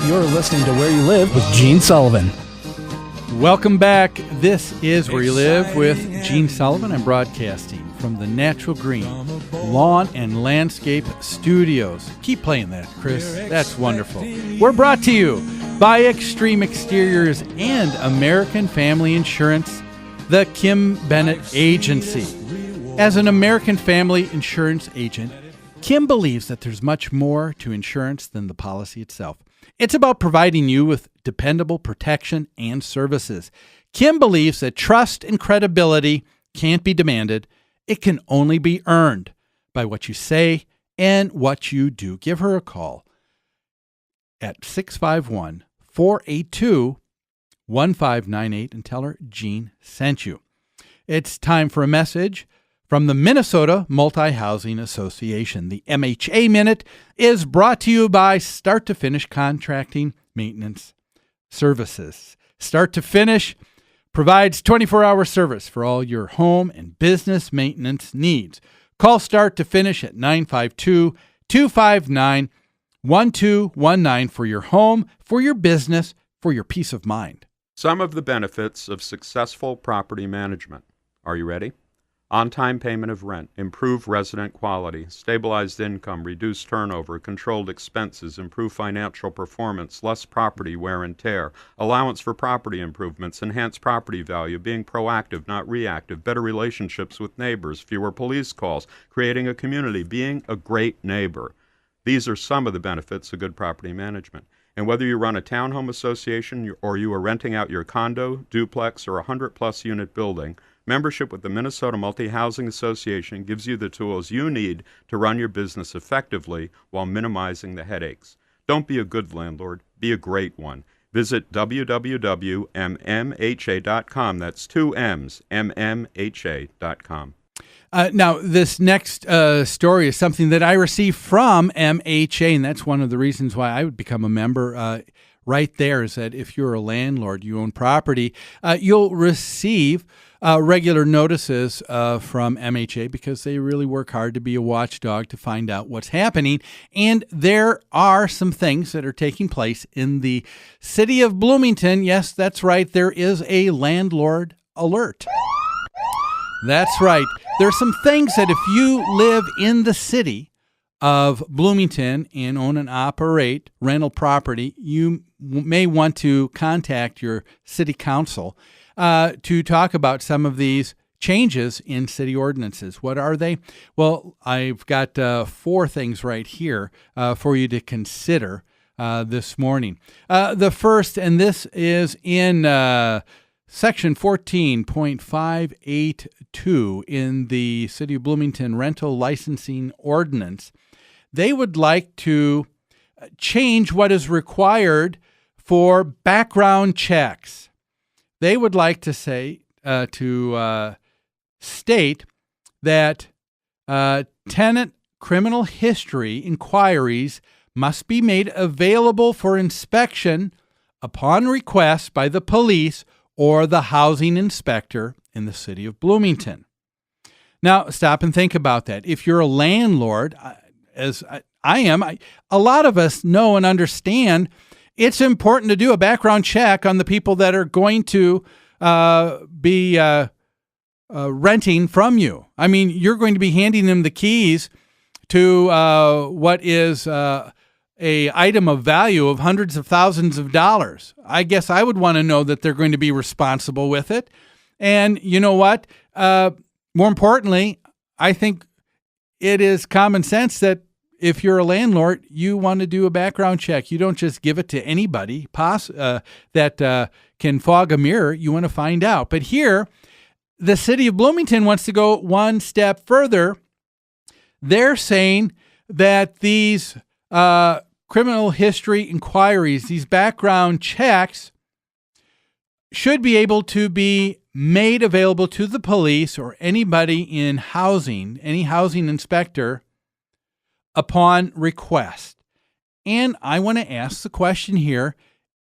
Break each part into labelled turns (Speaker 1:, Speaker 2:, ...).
Speaker 1: You're listening to Where You Live with Gene Sullivan.
Speaker 2: Welcome back. This is Where You Live with Gene Sullivan. I'm broadcasting from the Natural Green Lawn and Landscape Studios. Keep playing that, Chris. That's wonderful. We're brought to you by Extreme Exteriors and American Family Insurance, the Kim Bennett Agency. As an American family insurance agent, Kim believes that there's much more to insurance than the policy itself. It's about providing you with dependable protection and services. Kim believes that trust and credibility can't be demanded. It can only be earned by what you say and what you do. Give her a call at 651-482-1598 and tell her Gene sent you. It's time for a message from the Minnesota Multi-Housing Association. The MHA Minute is brought to you by Start to Finish Contracting Maintenance Services. Start to Finish provides 24-hour service for all your home and business maintenance needs. Call Start to Finish at 952-259-1219 for your home, for your business, for your peace of mind.
Speaker 3: Some of the benefits of successful property management. Are you ready? On-time payment of rent, improved resident quality, stabilized income, reduced turnover, controlled expenses, improved financial performance, less property wear and tear, allowance for property improvements, enhanced property value, being proactive, not reactive, better relationships with neighbors, fewer police calls, creating a community, being a great neighbor. These are some of the benefits of good property management. And whether you run a townhome association or you are renting out your condo, duplex, or 100-plus unit building, membership with the Minnesota Multi-Housing Association gives you the tools you need to run your business effectively while minimizing the headaches. Don't be a good landlord, be a great one. Visit www.mmha.com. That's two M's, mmha.com.
Speaker 2: Now, this next story is something that I received from MHA, and that's one of the reasons why I would become a member. Right there is that if you're a landlord, you own property, you'll receive regular notices from MHA because they really work hard to be a watchdog to find out what's happening. And there are some things that are taking place in the city of Bloomington. Yes, that's right. There is a landlord alert. That's right. There's some things that if you live in the city of Bloomington and own and operate rental property, you may want to contact your city council to talk about some of these changes in city ordinances. What are they? Well, I've got 4 things right here for you to consider this morning. The first, and this is in Section 14.582 in the City of Bloomington Rental Licensing Ordinance. They would like to change what is required for background checks. They would like to say, state that tenant criminal history inquiries must be made available for inspection upon request by the police or the housing inspector in the city of Bloomington. Now, stop and think about that. If you're a landlord, as I am, a lot of us know and understand it's important to do a background check on the people that are going to be renting from you. I mean, you're going to be handing them the keys to what is a item of value of hundreds of thousands of dollars. I guess I would want to know that they're going to be responsible with it. And you know what? More importantly, I think it is common sense that if you're a landlord, you want to do a background check. You don't just give it to anybody that can fog a mirror. You want to find out. But here, the city of Bloomington wants to go one step further. They're saying that these criminal history inquiries, these background checks, should be able to be made available to the police or anybody in housing, any housing inspector, upon request. And I want to ask the question here,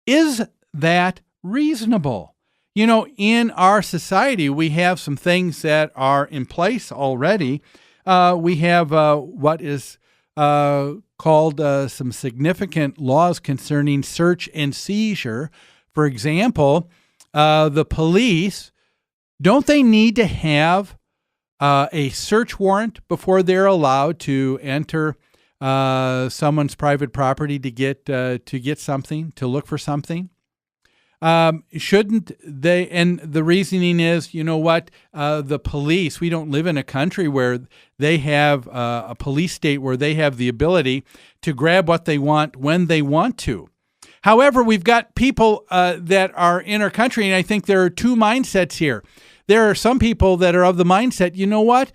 Speaker 2: is that reasonable? You know, in our society, we have some things that are in place already. We have what is called some significant laws concerning search and seizure. For example, the police, don't they need to have a search warrant before they're allowed to enter someone's private property to get something, to look for something? Shouldn't they? And the reasoning is, you know what? The police, we don't live in a country where they have a police state where they have the ability to grab what they want when they want to. However, we've got people that are in our country, and I think there are two mindsets here. There are some people that are of the mindset, you know what?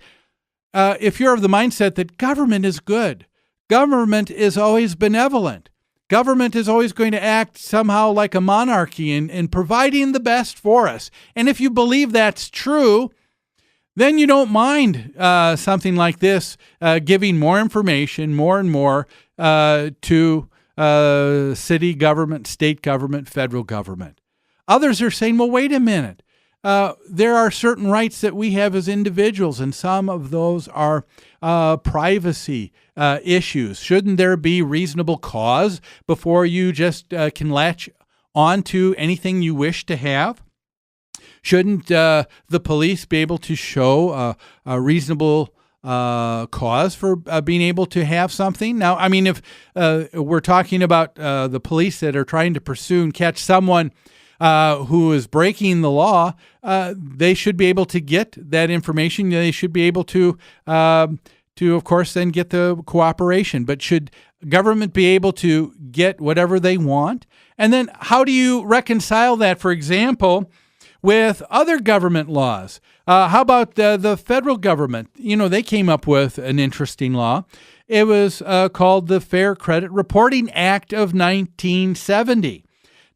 Speaker 2: If you're of the mindset that government is good, government is always benevolent, government is always going to act somehow like a monarchy in providing the best for us. And if you believe that's true, then you don't mind something like this giving more information, more and more to city government, state government, federal government. Others are saying, well, wait a minute. There are certain rights that we have as individuals, and some of those are privacy issues. Shouldn't there be reasonable cause before you just can latch onto anything you wish to have? Shouldn't the police be able to show a reasonable cause for being able to have something? Now, I mean, if we're talking about the police that are trying to pursue and catch someone who is breaking the law, they should be able to get that information. They should be able to, of course, then get the cooperation. But should government be able to get whatever they want? And then how do you reconcile that, for example, with other government laws? How about the federal government? You know, they came up with an interesting law. It was called the Fair Credit Reporting Act of 1970.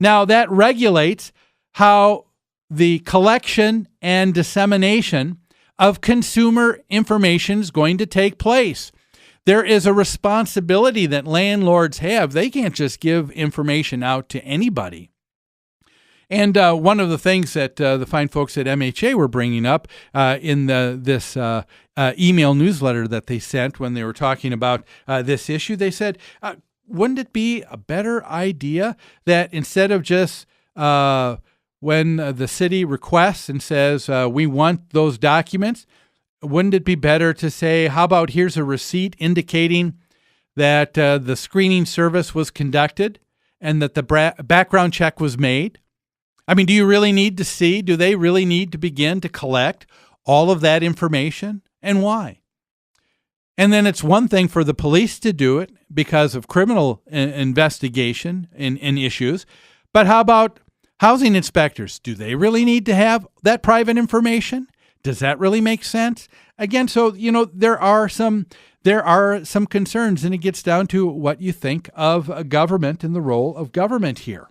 Speaker 2: Now, that regulates how the collection and dissemination of consumer information is going to take place. There is a responsibility that landlords have. They can't just give information out to anybody. And one of the things that the fine folks at MHA were bringing up in this email newsletter that they sent when they were talking about this issue, they said, wouldn't it be a better idea that instead of just when the city requests and says, we want those documents, wouldn't it be better to say, how about here's a receipt indicating that the screening service was conducted and that the background check was made? I mean, do you really need to see? Do they really need to begin to collect all of that information? And why? And then it's one thing for the police to do it because of criminal investigation and issues. But how about housing inspectors? Do they really need to have that private information? Does that really make sense? Again, so, you know, there are some concerns, and it gets down to what you think of government and the role of government here.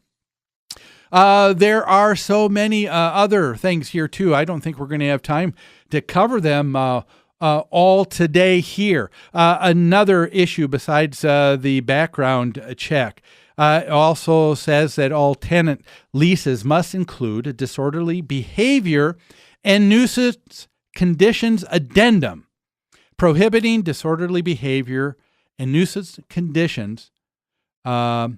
Speaker 2: There are so many other things here, too. I don't think we're going to have time to cover them all today here. Another issue besides the background check also says that all tenant leases must include a disorderly behavior and nuisance conditions addendum prohibiting disorderly behavior and nuisance conditions. I'm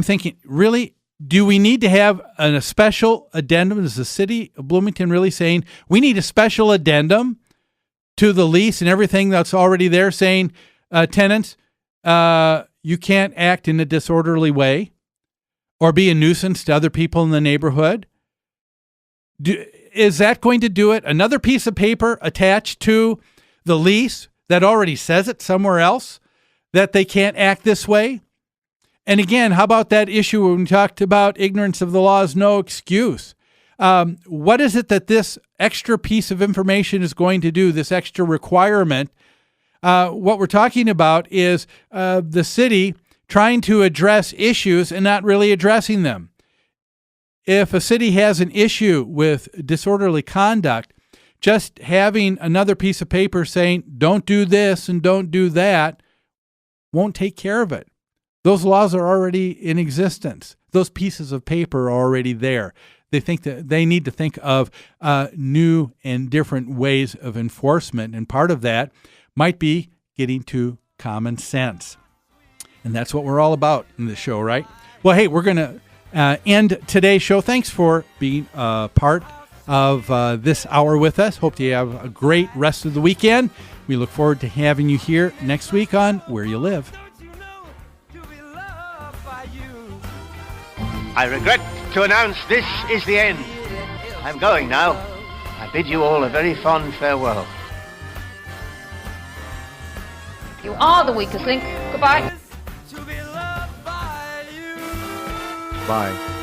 Speaker 2: thinking, really? Do we need to have a special addendum? Is the city of Bloomington really saying we need a special addendum to the lease and everything that's already there saying, tenants, you can't act in a disorderly way or be a nuisance to other people in the neighborhood? Is that going to do it? Another piece of paper attached to the lease that already says it somewhere else that they can't act this way? And again, how about that issue when we talked about ignorance of the law is no excuse? What is it that this extra piece of information is going to do, this extra requirement? What we're talking about is the city trying to address issues and not really addressing them. If a city has an issue with disorderly conduct, just having another piece of paper saying, don't do this and don't do that, won't take care of it. Those laws are already in existence. Those pieces of paper are already there. They think that they need to think of new and different ways of enforcement. And part of that might be getting to common sense. And that's what we're all about in the show, right? Well, hey, we're going to end today's show. Thanks for being part of this hour with us. Hope you have a great rest of the weekend. We look forward to having you here next week on Where You Live.
Speaker 4: I regret to announce this is the end. I'm going now. I bid you all a very fond farewell.
Speaker 5: You are the weakest link. Goodbye.
Speaker 6: Bye.